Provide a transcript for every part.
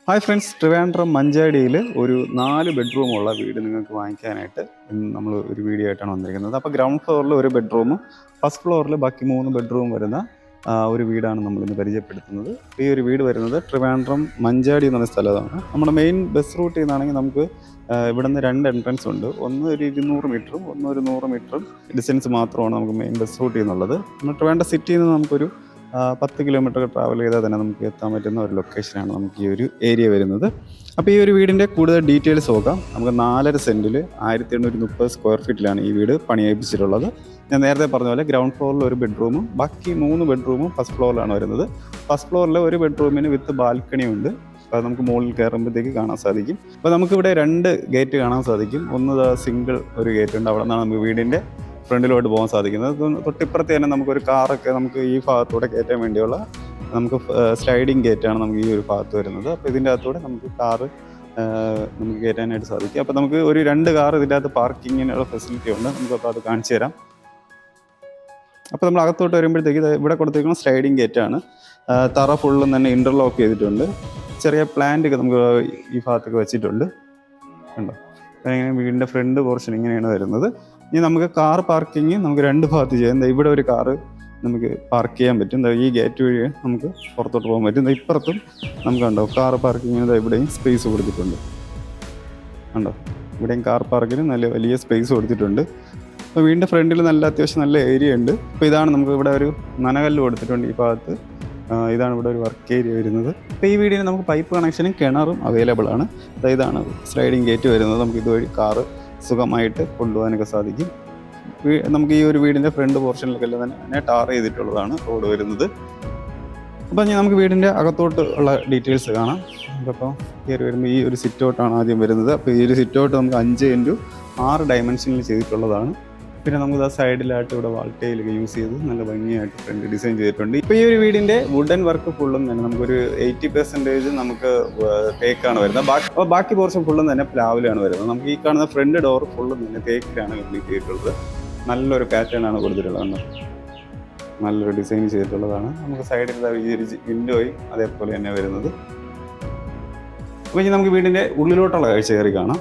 Hi friends, Trivandrum മഞ്ചാടിയിൽ ഒരു 4 ബെഡ്റൂമുള്ള വീട് നിങ്ങൾക്ക് വാങ്ങിക്കാനായിട്ട് ഇന്ന് നമ്മൾ ഒരു വീഡിയോ ആയിട്ടാണ് വന്നിരിക്കുന്നത്. അപ്പോൾ ഗ്രൗണ്ട് ഫ്ലോറിൽ ഒരു ബെഡ്റൂമും ഫസ്റ്റ് ഫ്ലോറിൽ ബാക്കി 3 ബെഡ്റൂം വരുന്ന ഒരു വീടാണ് നമ്മളിന്ന് പരിചയപ്പെടുത്തുന്നത്. ഈ ഒരു വീട് വരുന്നത് ട്രിവാൻഡ്രം മഞ്ചാടി എന്ന് പറഞ്ഞ സ്ഥലമാണ്. നമ്മുടെ മെയിൻ ബസ് റൂട്ടിൽ നിന്നാണെങ്കിൽ നമുക്ക് ഇവിടെ നിന്ന് 2 എൻട്രൻസ് ഉണ്ട്. ഒന്ന് ഒരു 200 മീറ്ററും ഒന്ന് ഒരു 100 മീറ്ററും ഡിസ്റ്റൻസ് മാത്രമാണ് നമുക്ക് മെയിൻ ബസ് റൂട്ടിൽ നിന്നുള്ളത്. നമ്മൾ ട്രിവാൻഡ്രം സിറ്റിയിൽ നിന്ന് നമുക്കൊരു 10 കിലോമീറ്റർ ട്രാവൽ ചെയ്താൽ തന്നെ നമുക്ക് എത്താൻ പറ്റുന്ന ഒരു ലൊക്കേഷനാണ് നമുക്ക് ഈ ഒരു ഏരിയ വരുന്നത്. അപ്പോൾ ഈ ഒരു വീടിൻ്റെ കൂടുതൽ ഡീറ്റെയിൽസ് നോക്കാം. നമുക്ക് 4.5 സെൻറ്റിൽ 1830 സ്ക്വയർ ഫീറ്റിലാണ് ഈ വീട് പണിയേൽപ്പിച്ചിട്ടുള്ളത്. ഞാൻ നേരത്തെ പറഞ്ഞ പോലെ ഗ്രൗണ്ട് ഫ്ലോറിൽ ഒരു ബെഡ്റൂമും ബാക്കി 3 ബെഡ്റൂമും ഫസ്റ്റ് ഫ്ലോറിലാണ് വരുന്നത്. ഫസ്റ്റ് ഫ്ലോറിൽ ഒരു ബെഡ്റൂമിന് വിത്ത് ബാൽക്കണി ഉണ്ട്. അപ്പോൾ നമുക്ക് മുകളിൽ കയറുമ്പോഴത്തേക്ക് കാണാൻ സാധിക്കും. അപ്പോൾ നമുക്കിവിടെ 2 ഗേറ്റ് കാണാൻ സാധിക്കും. ഒന്ന് സിംഗിൾ ഒരു ഗേറ്റ് ഉണ്ട്, അവിടെ നിന്നാണ് നമുക്ക് വീടിൻ്റെ ഫ്രണ്ടിലോട്ട് പോകാൻ സാധിക്കുന്നത്. തൊട്ടിപ്പുറത്ത് തന്നെ നമുക്കൊരു കാറൊക്കെ നമുക്ക് ഈ ഭാഗത്തൂടെ കയറ്റാൻ വേണ്ടിയുള്ള നമുക്ക് സ്ലൈഡിങ് ഗേറ്റാണ് നമുക്ക് ഈ ഒരു ഭാഗത്ത് വരുന്നത്. അപ്പോൾ ഇതിൻ്റെ അകത്തൂടെ നമുക്ക് കാറ് നമുക്ക് കയറ്റാനായിട്ട് സാധിക്കും. അപ്പോൾ നമുക്ക് ഒരു 2 കാർ ഇതിൻ്റെ അകത്ത് പാർക്കിങ്ങിനുള്ള ഫെസിലിറ്റി ഉണ്ട്. നമുക്കപ്പോൾ അത് കാണിച്ചു തരാം. അപ്പോൾ നമ്മൾ അകത്തോട്ട് വരുമ്പോഴത്തേക്ക് ഇവിടെ കൊടുത്തിരിക്കുന്ന സ്ലൈഡിങ് ഗേറ്റാണ്. തറ ഫുള്ളും തന്നെ ഇൻ്റർലോക്ക് ചെയ്തിട്ടുണ്ട്. ചെറിയ പ്ലാന്റ് ഒക്കെ നമുക്ക് ഈ ഭാഗത്തൊക്കെ വെച്ചിട്ടുണ്ട്. ഉണ്ടോ? അങ്ങനെ വീടിൻ്റെ ഫ്രണ്ട് പോർഷൻ ഇങ്ങനെയാണ് വരുന്നത്. ഇനി നമുക്ക് കാർ പാർക്കിങ് നമുക്ക് 2 ഭാഗത്ത് ചെയ്യാം. ഇവിടെ ഒരു കാറ് നമുക്ക് പാർക്ക് ചെയ്യാൻ പറ്റും. ഈ ഗേറ്റ് വഴി നമുക്ക് പുറത്തോട്ട് പോകാൻ പറ്റും. ഇപ്പുറത്തും നമുക്ക് കണ്ടോ കാർ പാർക്കിങ്ങിന് ഇവിടെയും സ്പേസ് കൊടുത്തിട്ടുണ്ട്. കണ്ടോ, ഇവിടെയും കാർ പാർക്കിന് നല്ല വലിയ സ്പേസ് കൊടുത്തിട്ടുണ്ട്. അപ്പോൾ വീടിൻ്റെ ഫ്രണ്ടിൽ അത്യാവശ്യം നല്ല ഏരിയ ഉണ്ട്. അപ്പോൾ ഇതാണ് നമുക്ക് ഇവിടെ ഒരു നനകല്ല് കൊടുത്തിട്ടുണ്ട് ഈ ഭാഗത്ത്. ഇതാണ് ഇവിടെ ഒരു വർക്ക് ഏരിയ വരുന്നത്. അപ്പോൾ ഈ വീടിന് നമുക്ക് പൈപ്പ് കണക്ഷനും കിണറും അവൈലബിൾ ആണ്. ഇതാണ് സ്ലൈഡിങ് ഗേറ്റ് വരുന്നത്. നമുക്ക് ഇതുവഴി കാറ് സുഖമായിട്ട് കൊണ്ടുപോകാനൊക്കെ സാധിക്കും. നമുക്ക് ഈ ഒരു വീടിൻ്റെ ഫ്രണ്ട് പോർഷനിലൊക്കെ തന്നെ ടാർ ചെയ്തിട്ടുള്ളതാണ് റോഡ് വരുന്നത്. അപ്പോൾ നമുക്ക് വീടിൻ്റെ അകത്തോട്ട് ഉള്ള ഡീറ്റെയിൽസ് കാണാം. നമുക്കപ്പോൾ കയറി വരുമ്പോൾ ഈ ഒരു സിറ്റ് ഔട്ടാണ് ആദ്യം വരുന്നത്. അപ്പോൾ ഈ ഒരു സിറ്റ് ഔട്ട് നമുക്ക് 5x6 ഡയമെൻഷനിൽ ചെയ്തിട്ടുള്ളതാണ്. പിന്നെ നമുക്ക് ആ സൈഡിലായിട്ട് ഇവിടെ വാൾട്ടയിലൊക്കെ യൂസ് ചെയ്ത് നല്ല ഭംഗിയായിട്ട് ഫ്രണ്ട് ഡിസൈൻ ചെയ്തിട്ടുണ്ട്. ഇപ്പോൾ ഈ ഒരു വീടിൻ്റെ വുഡൻ വർക്ക് ഫുള്ളും തന്നെ നമുക്കൊരു 80% നമുക്ക് തേക്കാണ് വരുന്നത്. ബാക്കി പോർഷൻ ഫുള്ളും തന്നെ പ്ലാവിലാണ് വരുന്നത്. നമുക്ക് ഈ കാണുന്ന ഫ്രണ്ട് ഡോർ ഫുള്ളും തന്നെ തേക്കിലാണ് കംപ്ലീറ്റ് ചെയ്തിട്ടുള്ളത്. നല്ലൊരു പാറ്റേൺ ആണ് കൊടുത്തിട്ടുള്ളത്. നല്ലൊരു ഡിസൈൻ ചെയ്തിട്ടുള്ളതാണ്. നമുക്ക് സൈഡിൽ ഈ ഒരു വിൻഡോയും അതേപോലെ തന്നെ വരുന്നത്. അപ്പോൾ ഇനി നമുക്ക് വീടിൻ്റെ ഉള്ളിലോട്ടുള്ള കാഴ്ച കയറി കാണാം.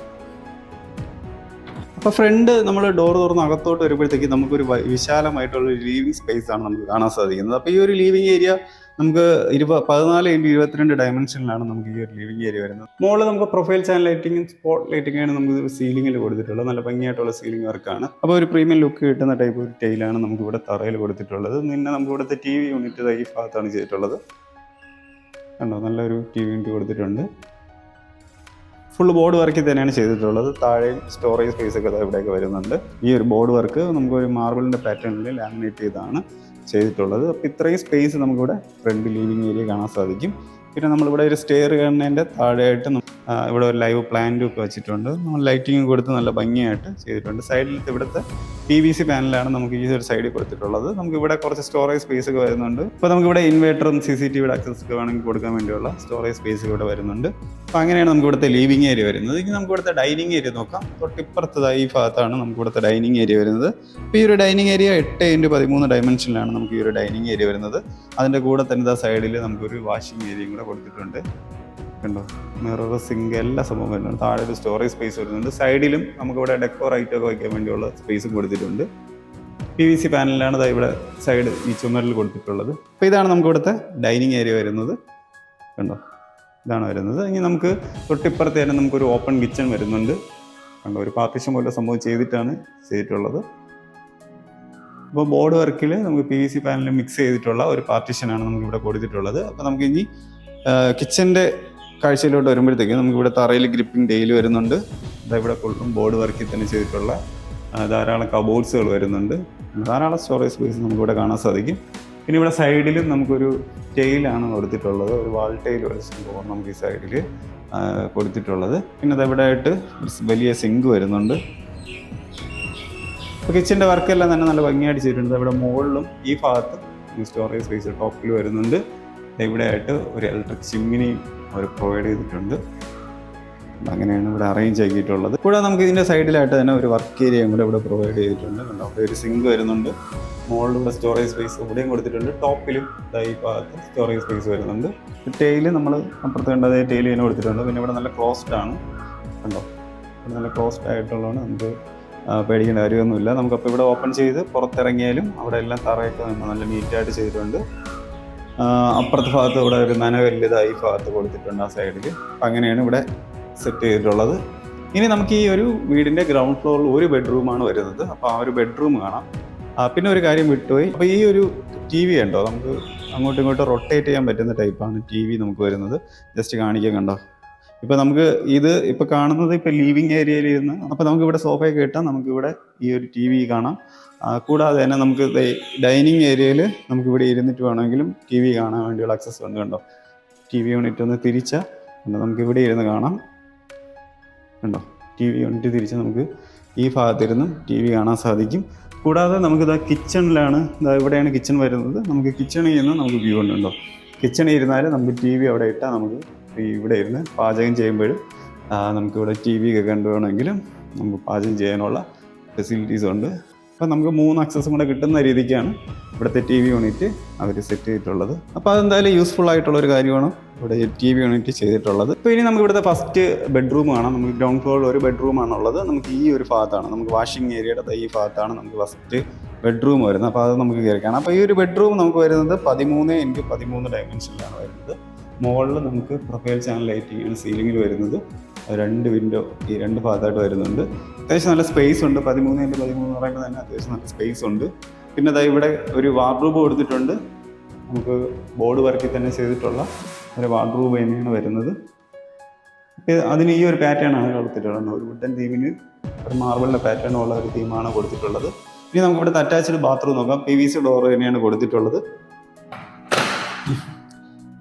അപ്പോൾ ഫ്രണ്ട് നമ്മൾ ഡോർ തുറന്ന് അകത്തോട്ട് വരുമ്പോഴത്തേക്ക് നമുക്കൊരു വിശാലമായിട്ടുള്ള ഒരു ലീവിങ് സ്പേസ് ആണ് നമുക്ക് കാണാൻ സാധിക്കുന്നത്. അപ്പോൾ ഈ ഒരു ലീവിങ് ഏരിയ നമുക്ക് 14x22 ഡയമെൻഷനിലാണ് നമുക്ക് ഈ ഒരു ലീവിങ് ഏരിയ വരുന്നത്. മുകളിൽ നമുക്ക് പ്രൊഫൈൽ ചാനൽ ലൈറ്റിങ്ങും സ്പോട്ട് ലൈറ്റിങ്ങാണ് നമുക്ക് സീലിംഗിൽ കൊടുത്തിട്ടുള്ളത്. നല്ല ഭംഗിയായിട്ടുള്ള സീലിംഗ് വർക്കാണ്. അപ്പോൾ ഒരു പ്രീമിയം ലുക്ക് കിട്ടുന്ന ടൈപ്പ് ഒരു ടൈലാണ് നമുക്ക് ഇവിടെ തറയിൽ കൊടുത്തിട്ടുള്ളത്. പിന്നെ നമുക്ക് ഇവിടുത്തെ TV യൂണിറ്റ് ഈ ഭാഗത്താണ് ചെയ്തിട്ടുള്ളത്. കണ്ടോ, നല്ലൊരു TV യൂണിറ്റ് കൊടുത്തിട്ടുണ്ട്. ഫുൾ ബോർഡ് വർക്കിൽ തന്നെയാണ് ചെയ്തിട്ടുള്ളത്. താഴെയും സ്റ്റോറേജ് സ്പേസ് ഒക്കെ ഇവിടെയൊക്കെ വരുന്നുണ്ട്. ഈ ഒരു ബോർഡ് വർക്ക് നമുക്കൊരു മാർബിളിൻ്റെ പാറ്റേണിൽ ലാമിനേറ്റ് ചെയ്താണ് ചെയ്തിട്ടുള്ളത്. അപ്പോൾ ഇത്രയും സ്പേസ് നമുക്കിവിടെ ഫ്രണ്ട് ലിവിങ് ഏരിയ കാണാൻ സാധിക്കും. പിന്നെ നമ്മളിവിടെ ഒരു സ്റ്റെയർ കാണുന്നതിൻ്റെ താഴെയായിട്ട് ഇവിടെ ഒരു ലൈവ് പ്ലാന്റും ഒക്കെ വെച്ചിട്ടുണ്ട്. നമ്മൾ ലൈറ്റിംഗ് കൊടുത്ത് നല്ല ഭംഗിയായിട്ട് ചെയ്തിട്ടുണ്ട്. സൈഡിലത്തെ ഇവിടുത്തെ PVC പാനലാണ് നമുക്ക് ഈ ഒരു സൈഡിൽ കൊടുത്തിട്ടുള്ളത്. നമുക്ക് ഇവിടെ കുറച്ച് സ്റ്റോറേജ് സ്പേസ് ഒക്കെ വരുന്നുണ്ട്. ഇപ്പോൾ നമുക്കിവിടെ ഇൻവേർട്ടറും CCTV ആക്സസ് ഒക്കെ വേണമെങ്കിൽ കൊടുക്കാൻ വേണ്ടിയുള്ള സ്റ്റോറേജ് സ്പേസ് ഇവിടെ വരുന്നുണ്ട്. അപ്പോൾ അങ്ങനെയാണ് നമുക്ക് ഇവിടുത്തെ ലിവിങ് ഏരിയ വരുന്നത്. ഇനി നമുക്ക് ഇവിടുത്തെ ഡൈനിങ് ഏരിയ നോക്കാം. തൊട്ടിപ്പുറത്ത് ഈ ഭാഗത്താണ് നമുക്ക് ഇവിടുത്തെ ഡൈനിങ് ഏരിയ വരുന്നത്. അപ്പോൾ ഈ ഒരു ഡൈനിങ് ഏരിയ 8x13 ഡയമെൻഷനിലാണ് നമുക്ക് ഈ ഒരു ഡൈനിങ് ഏരിയ വരുന്നത്. അതിൻ്റെ കൂടെ തന്നെ സൈഡിൽ നമുക്കൊരു വാഷിംഗ് ഏരിയയും കൂടെ കൊടുത്തിട്ടുണ്ട്. കണ്ടോ, മിറർ, സിങ്ക് എല്ലാ സംഭവം വരുന്നുണ്ട്. താഴെ ഒരു സ്റ്റോറേജ് സ്പേസ് വരുന്നുണ്ട്. സൈഡിലും നമുക്കിവിടെ ഡെക്കോർ ഐറ്റം ഒക്കെ വയ്ക്കാൻ വേണ്ടിയുള്ള സ്പേസും കൊടുത്തിട്ടുണ്ട്. PVC പാനലിലാണ് ഇവിടെ സൈഡ് ഈ ചുമരിൽ കൊടുത്തിട്ടുള്ളത്. അപ്പോൾ ഇതാണ് നമുക്ക് ഇവിടുത്തെ ഡൈനിങ് ഏരിയ വരുന്നത്. കണ്ടോ, ഇതാണ് വരുന്നത്. ഇനി നമുക്ക് തൊട്ടിപ്പുറത്ത് തന്നെ നമുക്കൊരു ഓപ്പൺ കിച്ചൺ വരുന്നുണ്ട്. കണ്ടോ, ഒരു പാർട്ടീഷൻ പോലെ സംഭവം ചെയ്തിട്ടുള്ളത്. അപ്പോൾ ബോർഡ് വർക്കിൽ നമുക്ക് PVC പാനൽ മിക്സ് ചെയ്തിട്ടുള്ള ഒരു പാർട്ടീഷനാണ് നമുക്കിവിടെ കൊടുത്തിട്ടുള്ളത്. അപ്പോൾ നമുക്ക് ഇനി കിച്ചൻ്റെ കാഴ്ചയിലോട്ട് വരുമ്പോഴത്തേക്ക് നമുക്കിവിടെ തറയിൽ ഗ്രിപ്പിംഗ് ഡെയിൽ വരുന്നുണ്ട്. ഇവിടെ ഫുള്ളും ബോർഡ് വർക്കിൽ തന്നെ ചെയ്തിട്ടുള്ള ധാരാളം കബോർഡ്സുകൾ വരുന്നുണ്ട്. ധാരാളം സ്റ്റോറേജ് സ്പേസ് നമുക്കിവിടെ കാണാൻ സാധിക്കും. പിന്നെ ഇവിടെ സൈഡിലും നമുക്കൊരു ടൈലാണ് കൊടുത്തിട്ടുള്ളത്. ഒരു വാൾ ടൈൽ സംഭവം നമുക്ക് ഈ സൈഡിൽ കൊടുത്തിട്ടുള്ളത്. പിന്നെ അതവിടെ ആയിട്ട് വലിയ സിങ്ക് വരുന്നുണ്ട്. അപ്പോൾ കിച്ചൻ്റെ വർക്കെല്ലാം തന്നെ നല്ല ഭംഗിയായിട്ട് ചെയ്തിട്ടുണ്ട്. ഇവിടെ മുകളിലും ഈ ഭാഗത്ത് സ്റ്റോറേജ് സ്പേസ് ടോപ്പിൽ വരുന്നുണ്ട്. ഇവിടെ ആയിട്ട് ഒരു ഇലക്ട്രിക് ചിമ്മിനിയും അവർ പ്രൊവൈഡ് ചെയ്തിട്ടുണ്ട്. അങ്ങനെയാണ് ഇവിടെ അറേഞ്ച് ആക്കിയിട്ടുള്ളത്. കൂടാതെ നമുക്ക് ഇതിൻ്റെ സൈഡിലായിട്ട് തന്നെ ഒരു വർക്ക് ഏരിയയും കൂടെ ഇവിടെ പ്രൊവൈഡ് ചെയ്തിട്ടുണ്ട്. കണ്ടോ, അവിടെ ഒരു സിങ്ക് വരുന്നുണ്ട്. മുകളിലൂടെ സ്റ്റോറേജ് സ്പേസ് ഇവിടെയും കൊടുത്തിട്ടുണ്ട്. ടോപ്പിലും ഈ ഭാഗത്ത് സ്റ്റോറേജ് സ്പേസ് വരുന്നുണ്ട്. ടെയില് നമ്മൾ അപ്പുറത്ത് കണ്ട അതേ ടെയിൽ തന്നെ കൊടുത്തിട്ടുണ്ട്. പിന്നെ ഇവിടെ നല്ല ക്ലോസ്ഡ് ആണ്. കണ്ടോ, ഇവിടെ നല്ല ക്ലോസ്ഡ് ആയിട്ടുള്ളതാണ്. നമുക്ക് പേടിക്കേണ്ട കാര്യമൊന്നുമില്ല. നമുക്കപ്പോൾ ഇവിടെ ഓപ്പൺ ചെയ്ത് പുറത്തിറങ്ങിയാലും അവിടെ എല്ലാം തറയൊക്കെ നല്ല നീറ്റായിട്ട് ചെയ്തിട്ടുണ്ട്. അപ്പുറത്തെ ഭാഗത്ത് ഇവിടെ ഒരു നനവല്ലിതായി ഭാഗത്ത് കൊടുത്തിട്ടുണ്ട് ആ സൈഡിൽ. അങ്ങനെയാണ് ഇവിടെ സെറ്റ് ചെയ്തിട്ടുള്ളത്. ഇനി നമുക്ക് ഈ ഒരു വീടിൻ്റെ ഗ്രൗണ്ട് ഫ്ലോറിൽ ഒരു ബെഡ്റൂമാണ് വരുന്നത്. അപ്പോൾ ആ ഒരു ബെഡ്റൂം കാണാം. പിന്നെ ഒരു കാര്യം വിട്ടുപോയി. അപ്പോൾ ഈ ഒരു ടി വി ഉണ്ടോ, നമുക്ക് അങ്ങോട്ടും ഇങ്ങോട്ടും റൊട്ടേറ്റ് ചെയ്യാൻ പറ്റുന്ന ടൈപ്പാണ് ടി വി നമുക്ക് വരുന്നത്. ജസ്റ്റ് കാണിക്കാൻ കണ്ടോ. ഇപ്പോൾ നമുക്ക് ഇത് ഇപ്പോൾ കാണുന്നത് ഇപ്പോൾ ലിവിങ് ഏരിയയിൽ ഇരുന്ന്, അപ്പോൾ നമുക്ക് ഇവിടെ സോഫയൊക്കെ ഇട്ടാൽ നമുക്കിവിടെ ഈ ഒരു ടി വി കാണാം. കൂടാതെ തന്നെ നമുക്ക് ഡൈനിങ് ഏരിയയിൽ നമുക്കിവിടെ ഇരുന്നിട്ട് വേണമെങ്കിലും ടി വി കാണാൻ വേണ്ടിയുള്ള ആക്സസ് ഉണ്ട്. കണ്ടോ, ടി വി യൂണിറ്റ് ഒന്ന് തിരിച്ചാൽ നമുക്കിവിടെ ഇരുന്ന് കാണാം. കണ്ടോ, ടി വി യൂണിറ്റ് തിരിച്ച് നമുക്ക് ഈ ഭാഗത്തിരുന്ന് ടി വി കാണാൻ സാധിക്കും. കൂടാതെ നമുക്കിതാ കിച്ചണിലാണ്, ഇവിടെയാണ് കിച്ചൺ വരുന്നത്. നമുക്ക് കിച്ചണിൽ നിന്ന് നമുക്ക് വ്യൂ ഉണ്ടോ. കിച്ചണിൽ ഇരുന്നാൽ നമുക്ക് ടി വി അവിടെ ഇട്ടാൽ നമുക്ക് ഇവിടെ ഇരുന്ന് പാചകം ചെയ്യുമ്പോഴും നമുക്കിവിടെ ടി വി ഒക്കെ കണ്ടുവേണമെങ്കിലും നമുക്ക് പാചകം ചെയ്യാനുള്ള ഫെസിലിറ്റീസ് ഉണ്ട്. അപ്പോൾ നമുക്ക് 3 ആക്സസും കൂടെ കിട്ടുന്ന രീതിക്കാണ് ഇവിടുത്തെ ടി വി യൂണിറ്റ് അവർ സെറ്റ് ചെയ്തിട്ടുള്ളത്. അപ്പോൾ അതെന്തായാലും യൂസ്ഫുൾ ആയിട്ടുള്ളൊരു കാര്യമാണ് ഇവിടെ ടി വി യൂണിറ്റ് ചെയ്തിട്ടുള്ളത്. ഇപ്പോൾ ഇനി നമുക്ക് ഇവിടുത്തെ ഫസ്റ്റ് ബെഡ്റൂം കാണാം. നമുക്ക് ഗ്രൗണ്ട് ഫ്ലോറിൽ ഒരു ബെഡ്റൂമാണുള്ളത്. നമുക്ക് ഈ ഒരു ഭാഗത്താണ്, നമുക്ക് വാഷിംഗ് ഏരിയയുടെ ഈ ഭാഗത്താണ് നമുക്ക് ഫസ്റ്റ് ബെഡ്റൂം വരുന്നത്. അപ്പോൾ അത് നമുക്ക് കയറി കാണാം. അപ്പോൾ ഈ ഒരു ബെഡ്റൂം നമുക്ക് വരുന്നത് 13x13 ഡയമെൻഷനിലാണ് വരുന്നത്. മുകളിൽ നമുക്ക് പ്രൊഫൈൽ ചാനൽ ലൈറ്റിംഗ് ആണ് സീലിങ്ങിൽ വരുന്നത്. 2 വിൻഡോ ഈ 2 ഭാഗത്തായിട്ട് വരുന്നുണ്ട്. അത്യാവശ്യം നല്ല സ്പേസ് ഉണ്ട്. 13x13 എന്ന് പറയുമ്പോൾ തന്നെ അത്യാവശ്യം നല്ല സ്പേസ് ഉണ്ട്. പിന്നെ അതായത് ഇവിടെ ഒരു വാർഡ്രോബ് കൊടുത്തിട്ടുണ്ട്. നമുക്ക് ബോർഡ് വർക്കിൽ തന്നെ ചെയ്തിട്ടുള്ള ഒരു വാർഡ്രോബ് തന്നെയാണ് വരുന്നത്. അതിന് ഈ ഒരു പാറ്റേൺ ആണ് കൊടുത്തിട്ടുള്ളത്. ഒരു വുഡൻ തീമിന് ഒരു മാർബിളിൻ്റെ പാറ്റേൺ ഉള്ള ഒരു തീമാണ് കൊടുത്തിട്ടുള്ളത്. ഇനി നമുക്ക് ഇവിടെ അറ്റാച്ച്ഡ് ബാത്റൂം നോക്കാം. PVC ഡോർ തന്നെയാണ് കൊടുത്തിട്ടുള്ളത്.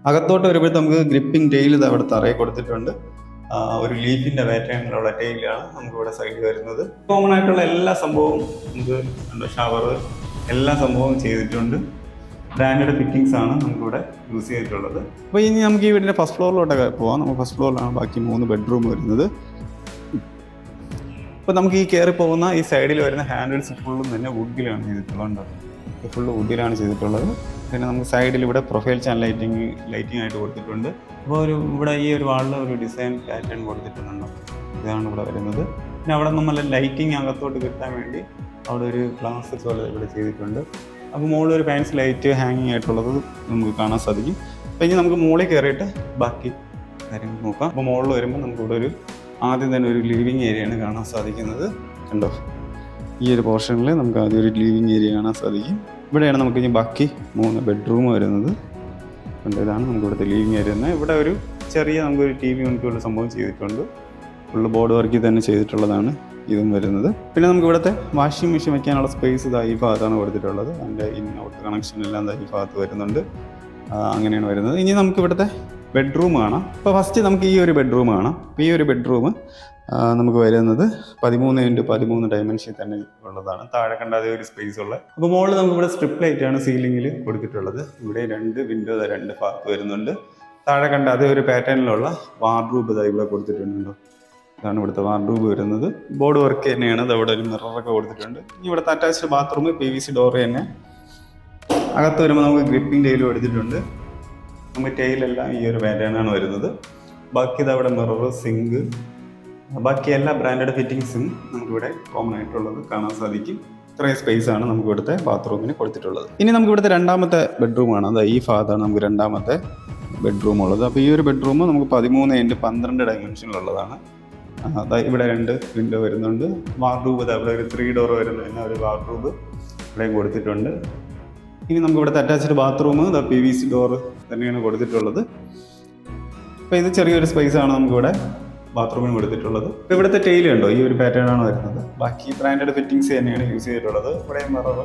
അകത്തോട്ട് വരുമ്പോൾ നമുക്ക് ഗ്രിപ്പിംഗ് ടെയിൽ ഇത് അവിടെ തറയിൽ കൊടുത്തിട്ടുണ്ട്. ഒരു ലീഫിൻ്റെ പാറ്റേണിലുള്ള ടെയിലാണ് നമുക്കിവിടെ സൈഡിൽ വരുന്നത്. കോമൺ ആയിട്ടുള്ള എല്ലാ സംഭവവും നമുക്ക് ഷവർ എല്ലാ സംഭവവും ചെയ്തിട്ടുണ്ട്. ബ്രാൻഡഡ് ഫിറ്റിങ്സ് ആണ് നമുക്കിവിടെ യൂസ് ചെയ്തിട്ടുള്ളത്. അപ്പോൾ ഇനി നമുക്ക് ഈ വീടിൻ്റെ ഫസ്റ്റ് ഫ്ലോറിലോട്ടൊക്കെ പോകാം. നമുക്ക് ഫസ്റ്റ് ഫ്ലോറിലാണ് ബാക്കി 3 ബെഡ്റൂം വരുന്നത്. അപ്പോൾ നമുക്ക് ഈ കയറി പോകുന്ന ഈ സൈഡിൽ വരുന്ന ഹാൻഡിൽസ് ഫുള്ളും തന്നെ വുഡിലാണ് ചെയ്തിട്ടുള്ളത്. ഫുള്ള് വുഡിലാണ് ചെയ്തിട്ടുള്ളത്. പിന്നെ നമുക്ക് സൈഡിൽ ഇവിടെ പ്രൊഫൈൽ ചാനൽ ലൈറ്റിംഗ് ആയിട്ട് കൊടുത്തിട്ടുണ്ട്. അപ്പോൾ ഇവിടെ ഈ ഒരു വാളിൽ ഒരു ഡിസൈൻ പാറ്റേൺ കൊടുത്തിട്ടുണ്ടോ, ഇതാണ് ഇവിടെ വരുന്നത്. പിന്നെ അവിടെ നമ്മൾ ലൈറ്റിംഗ് അകത്തോട്ട് കിട്ടാൻ വേണ്ടി അവിടെ ഒരു ഗ്ലാസ് പോലെ ഇവിടെ ചെയ്തിട്ടുണ്ട്. അപ്പോൾ മുകളിൽ ഒരു ഫാൻസി ലൈറ്റ് ഹാങ്ങിങ് ആയിട്ടുള്ളത് നമുക്ക് കാണാൻ സാധിക്കും. അപ്പോൾ ഇനി നമുക്ക് മുകളിൽ കയറിയിട്ട് ബാക്കി കാര്യങ്ങൾ നോക്കാം. അപ്പോൾ മുകളിൽ വരുമ്പോൾ നമുക്കിവിടെ ഒരു ആദ്യം തന്നെ ഒരു ലിവിങ് ഏരിയയാണ് കാണാൻ സാധിക്കുന്നത്. കണ്ടോ, ഈ ഒരു പോർഷനിൽ നമുക്ക് ആദ്യം ഒരു ലിവിങ് ഏരിയ കാണാൻ സാധിക്കും. ഇവിടെയാണ് നമുക്ക് ഇനി ബാക്കി 3 ബെഡ്റൂം വരുന്നത്. കണ്ടോ, ഇതാണ് നമുക്ക് ഇവിടുത്തെ ലിവിങ് ഏരിയ തന്നെ. ഇവിടെ ഒരു ചെറിയ നമുക്കൊരു TV യൂണിറ്റുള്ള സംഭവം ചെയ്തിട്ടുണ്ട്. ഫുള്ള് ബോർഡ് വർക്കിൽ തന്നെ ചെയ്തിട്ടുള്ളതാണ് ഇതും വരുന്നത്. പിന്നെ നമുക്ക് ഇവിടുത്തെ വാഷിംഗ് മെഷീൻ വയ്ക്കാനുള്ള സ്പേസ് ഈ ഭാഗത്താണ് കൊടുത്തിട്ടുള്ളത്. അതിൻ്റെ ഇൻ ഔട്ട് കണക്ഷൻ എല്ലാം ഈ ഭാഗത്ത് വരുന്നുണ്ട്. അങ്ങനെയാണ് വരുന്നത്. ഇനി നമുക്ക് ഇവിടുത്തെ ബെഡ്റൂം കാണാം. അപ്പോൾ ഫസ്റ്റ് നമുക്ക് ഈ ഒരു ബെഡ്റൂം കാണാം. അപ്പോൾ ഈ ഒരു ബെഡ്റൂം നമുക്ക് വരുന്നത് 13x13 ഡയമെൻഷൻ തന്നെ ഉള്ളതാണ്. താഴെ കണ്ട അതേ ഒരു സ്പേസ് ഉള്ളത്. അപ്പോൾ മുകളിൽ നമുക്കിവിടെ സ്ട്രിപ്പ് ലൈറ്റാണ് സീലിങ്ങിൽ കൊടുത്തിട്ടുള്ളത്. ഇവിടെ 2 വിൻഡോ 2 ഭാഗത്ത് വരുന്നുണ്ട്. താഴെ കണ്ട അതേ ഒരു പാറ്റേണിലുള്ള വാർഡ്രോബ് ഇവിടെ കൊടുത്തിട്ടുണ്ടോ. ഇതാണ് ഇവിടുത്തെ വാർഡ്രോബ് വരുന്നത്. ബോർഡ് വർക്ക് തന്നെയാണ്. അത് അവിടെ ഒരു മിററൊക്കെ കൊടുത്തിട്ടുണ്ട്. ഇനി ഇവിടുത്തെ അറ്റാച്ച്ഡ് ബാത്റൂം PVC ഡോർ തന്നെ. അകത്ത് വരുമ്പോൾ നമുക്ക് ഗ്രിപ്പിംഗ് ടൈൽ കൊടുത്തിട്ടുണ്ട്. നമുക്ക് ടൈലെല്ലാം ഈ ഒരു പാറ്റേണാണ് വരുന്നത്. ബാക്കി ഇതവിടെ മിറർ, സിങ്ക്, ബാക്കി എല്ലാ ബ്രാൻഡഡ് ഫിറ്റിങ്സും നമുക്കിവിടെ കോമൺ ആയിട്ടുള്ളത് കാണാൻ സാധിക്കും. ഇത്രയും സ്പേസ് ആണ് നമുക്ക് ഇവിടുത്തെ ബാത്റൂമിന് കൊടുത്തിട്ടുള്ളത്. ഇനി നമുക്ക് ഇവിടുത്തെ രണ്ടാമത്തെ ബെഡ്റൂമാണ്. അത് ഈ ഭാഗത്താണ് നമുക്ക് രണ്ടാമത്തെ ബെഡ്റൂം ഉള്ളത്. അപ്പോൾ ഈ ഒരു ബെഡ്റൂം നമുക്ക് 13x12 ഡയമെൻഷനിലുള്ളതാണ്. ഇവിടെ 2 വിൻഡോ വരുന്നുണ്ട്. വാർഡ്രോബ് അവിടെ ഒരു 3 ഡോർ വരുന്ന ഒരു വാർഡ്രോബ് ഇവിടെയും കൊടുത്തിട്ടുണ്ട്. ഇനി നമുക്ക് ഇവിടുത്തെ അറ്റാച്ച്ഡ് ബാത്റൂം PVC ഡോർ തന്നെയാണ് കൊടുത്തിട്ടുള്ളത്. അപ്പോൾ ഇത് ചെറിയൊരു സ്പേസാണ് നമുക്കിവിടെ ബാത്റൂമിന് കൊടുത്തിട്ടുള്ളത്. ഇപ്പോൾ ഇവിടുത്തെ ടൈൽ ഉണ്ടോ, ഈ ഒരു പാറ്റേൺ ആണ് വരുന്നത്. ബാക്കി ബ്രാൻഡഡ് ഫിറ്റിങ്സ് തന്നെയാണ് യൂസ് ചെയ്തിട്ടുള്ളത്. ഇവിടെ മിറർ,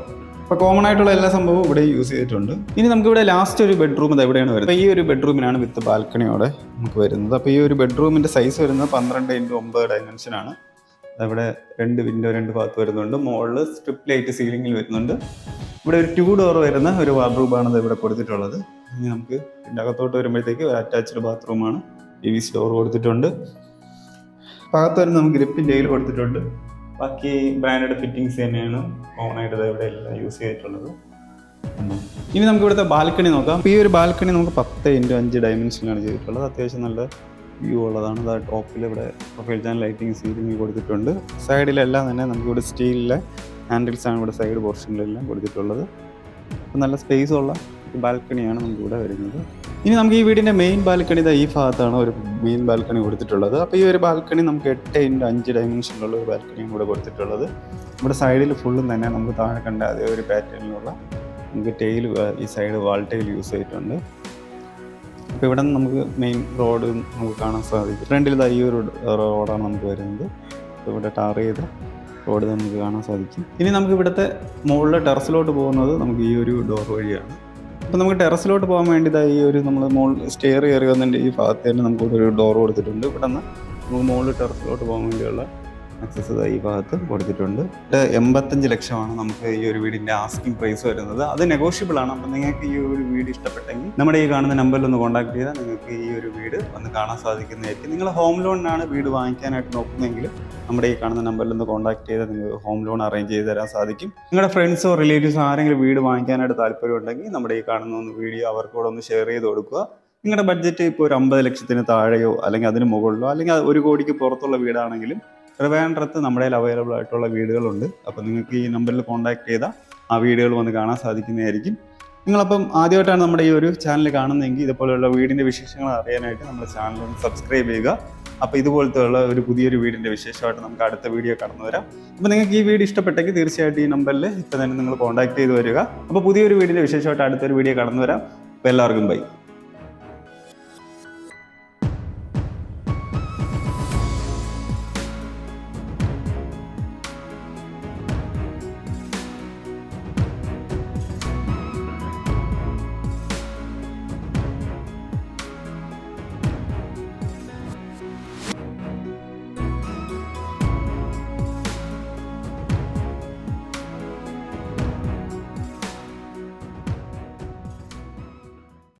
ഇപ്പോൾ കോമൺ ആയിട്ടുള്ള എല്ലാ സംഭവവും ഇവിടെ യൂസ് ചെയ്തിട്ടുണ്ട്. ഇനി നമുക്കിവിടെ ലാസ്റ്റ് ഒരു ബെഡ്റൂം ഇത് എവിടെയാണ് വരുന്നത്. അപ്പോൾ ഈ ഒരു ബെഡ്റൂമിനാണ് വിത്ത് ബാൽക്കണിയോടെ നമുക്ക് വരുന്നത്. അപ്പോൾ ഈ ഒരു ബെഡ്റൂമിൻ്റെ സൈസ് വരുന്നത് 12x9 ഡയമെൻഷനാണ്. അവിടെ 2 വിൻഡോ 2 ഭാഗത്ത് വരുന്നുണ്ട്. മുകളിൽ സ്ട്രിപ്പ് ലൈറ്റ് സീലിങ്ങിൽ വരുന്നുണ്ട്. ഇവിടെ ഒരു 2 ഡോർ വരുന്ന ഒരു വാർഡ്രോബാണ് ഇവിടെ കൊടുത്തിട്ടുള്ളത്. ഇനി നമുക്ക് ഇതിൻ്റെ അകത്തോട്ട് വരുമ്പോഴത്തേക്ക് ഒരു അറ്റാച്ച്ഡ് ബാത്റൂമാണ്. PVC ഡോർ കൊടുത്തിട്ടുണ്ട്. ഭാഗത്ത് വരുന്ന നമുക്ക് ഗ്രിപ്പിൻ്റെ കയ്യിൽ കൊടുത്തിട്ടുണ്ട്. ബാക്കി ബ്രാൻഡഡ് ഫിറ്റിങ്സ് തന്നെയാണ് ഓണായിട്ട് ഇവിടെ എല്ലാം യൂസ് ചെയ്തിട്ടുള്ളത്. ഇനി നമുക്ക് ഇവിടുത്തെ ബാൽക്കണി നോക്കാം. ഈ ഒരു ബാൽക്കണി നമുക്ക് 10x5 ഡയമെൻഷനിലാണ് ചെയ്തിട്ടുള്ളത്. അത്യാവശ്യം നല്ല വ്യൂ ഉള്ളതാണ്. അത് ടോപ്പിൽ ഇവിടെ പ്രൊഫൈൽ ചാനൽ ലൈറ്റിംഗ് സീലിംഗ് കൊടുത്തിട്ടുണ്ട്. സൈഡിലെല്ലാം തന്നെ നമുക്കിവിടെ സ്റ്റീലിലെ ഹാൻഡിൽസ് ആണ് ഇവിടെ സൈഡ് പോർഷനിലെല്ലാം കൊടുത്തിട്ടുള്ളത്. നല്ല സ്പേസ് ഉള്ള ബാൽക്കണിയാണ് നമുക്കിവിടെ വരുന്നത്. ഇനി നമുക്ക് ഈ വീടിൻ്റെ മെയിൻ ബാൽക്കണി ഈ ഭാഗത്താണ് ഒരു മെയിൻ ബാൽക്കണി കൊടുത്തിട്ടുള്ളത്. അപ്പോൾ ഈ ഒരു ബാൽക്കണി നമുക്ക് 8x5 ഡയമെൻഷനിലുള്ള ഒരു ബാൽക്കണിയാണ് ഇവിടെ കൊടുത്തിട്ടുള്ളത്. ഇവിടെ സൈഡിൽ ഫുള്ളും തന്നെ നമുക്ക് താഴെ കണ്ട അതേ ഒരു പാറ്റേണിലുള്ള നമുക്ക് ടൈൽ ഈ സൈഡ് വാൾ ടൈൽ യൂസ് ചെയ്തിട്ടുണ്ട്. അപ്പോൾ ഇവിടെ നിന്ന് നമുക്ക് മെയിൻ റോഡ് നമുക്ക് കാണാൻ സാധിക്കും. ഫ്രണ്ടിൽ ഈ ഒരു റോഡാണ് നമുക്ക് വരുന്നത്. അപ്പോൾ ഇവിടെ ടാർ ചെയ്ത റോഡ് നമുക്ക് കാണാൻ സാധിക്കും. ഇനി നമുക്ക് ഇവിടുത്തെ മുകളിലെ ടെറസിലോട്ട് പോകുന്നത് നമുക്ക് ഈ ഒരു ഡോർ വഴിയാണ്. അപ്പോൾ നമുക്ക് ടെറസിലോട്ട് പോകാൻ വേണ്ടി ഈ ഒരു നമ്മൾ സ്റ്റെയർ കയറി വന്നതിൻ്റെ ഈ ഭാഗത്ത് തന്നെ നമുക്ക് ഒരു ഡോർ കൊടുത്തിട്ടുണ്ട്. ഇവിടെ നിന്ന് നമുക്ക് മുകളിൽ ടെറസിലോട്ട് പോകാൻ വേണ്ടിയുള്ള ആക്സസ് ഈ ഭാഗത്ത് കൊടുത്തിട്ടുണ്ട്. 85 ലക്ഷമാണ് നമുക്ക് ഈ ഒരു വീടിൻ്റെ ആസ്കിംഗ് പ്രൈസ് വരുന്നത്. അത് നെഗോഷ്യബിൾ ആണ്. അപ്പോൾ നിങ്ങൾക്ക് ഈ ഒരു വീട് ഇഷ്ടപ്പെട്ടെങ്കിൽ നമ്മുടെ ഈ കാണുന്ന നമ്പറിൽ ഒന്ന് കോൺടാക്ട് ചെയ്താൽ നിങ്ങൾക്ക് ഈ ഒരു വീട് വന്ന് കാണാൻ സാധിക്കുന്നതായിരിക്കും. നിങ്ങൾ ഹോം ലോണിനാണ് വീട് വാങ്ങിക്കാനായിട്ട് നോക്കുന്നതെങ്കിൽ നമ്മുടെ ഈ കാണുന്ന നമ്പറിൽ ഒന്ന് കോൺടാക്ട് ചെയ്താൽ നിങ്ങൾക്ക് ഹോം ലോൺ അറേഞ്ച് ചെയ്ത് തരാൻ സാധിക്കും. നിങ്ങളുടെ ഫ്രണ്ട്സോ റിലേറ്റീവ്സോ ആരെങ്കിലും വീട് വാങ്ങിക്കാനായിട്ട് താല്പര്യമുണ്ടെങ്കിൽ നമ്മുടെ ഈ കാണുന്ന വീഡിയോ അവർക്കൂടെ ഒന്ന് ഷെയർ ചെയ്ത് കൊടുക്കുക. നിങ്ങളുടെ ബഡ്ജറ്റ് ഇപ്പോൾ ഒരു 50 ലക്ഷത്തിന് താഴെയോ അല്ലെങ്കിൽ അതിന് മുകളിലോ അല്ലെങ്കിൽ 1 കോടിക്ക് പുറത്തുള്ള വീടാണെങ്കിലും ട്രിവാൻഡ്രത്ത് നമ്മുടെ അവൈലബിൾ ആയിട്ടുള്ള വീടുകളുണ്ട്. അപ്പോൾ നിങ്ങൾക്ക് ഈ നമ്പറിൽ കോൺടാക്ട് ചെയ്താൽ ആ വീടുകൾ വന്ന് കാണാൻ സാധിക്കുന്നതായിരിക്കും. നിങ്ങളപ്പം ആദ്യമായിട്ടാണ് നമ്മുടെ ഈ ഒരു ചാനൽ കാണുന്നതെങ്കിൽ ഇതുപോലെയുള്ള വീടിൻ്റെ വിശേഷങ്ങൾ അറിയാനായിട്ട് നമ്മുടെ ചാനൽ ഒന്ന് സബ്സ്ക്രൈബ് ചെയ്യുക. അപ്പോൾ ഇതുപോലത്തെ ഉള്ള ഒരു പുതിയൊരു വീടിൻ്റെ വിശേഷമായിട്ട് നമുക്ക് അടുത്ത വീഡിയോ കടന്നു വരാം. അപ്പോൾ നിങ്ങൾക്ക് ഈ വീഡിയോ ഇഷ്ടപ്പെട്ടെങ്കിൽ തീർച്ചയായിട്ടും ഈ നമ്പറിൽ ഇപ്പോൾ തന്നെ നിങ്ങൾ കോൺടാക്ട് ചെയ്ത് വരിക. അപ്പോൾ പുതിയൊരു വീടിൻ്റെ വിശേഷമായിട്ട് അടുത്തൊരു വീഡിയോ കടന്നു വരാം. അപ്പോൾ എല്ലാവർക്കും ബൈ.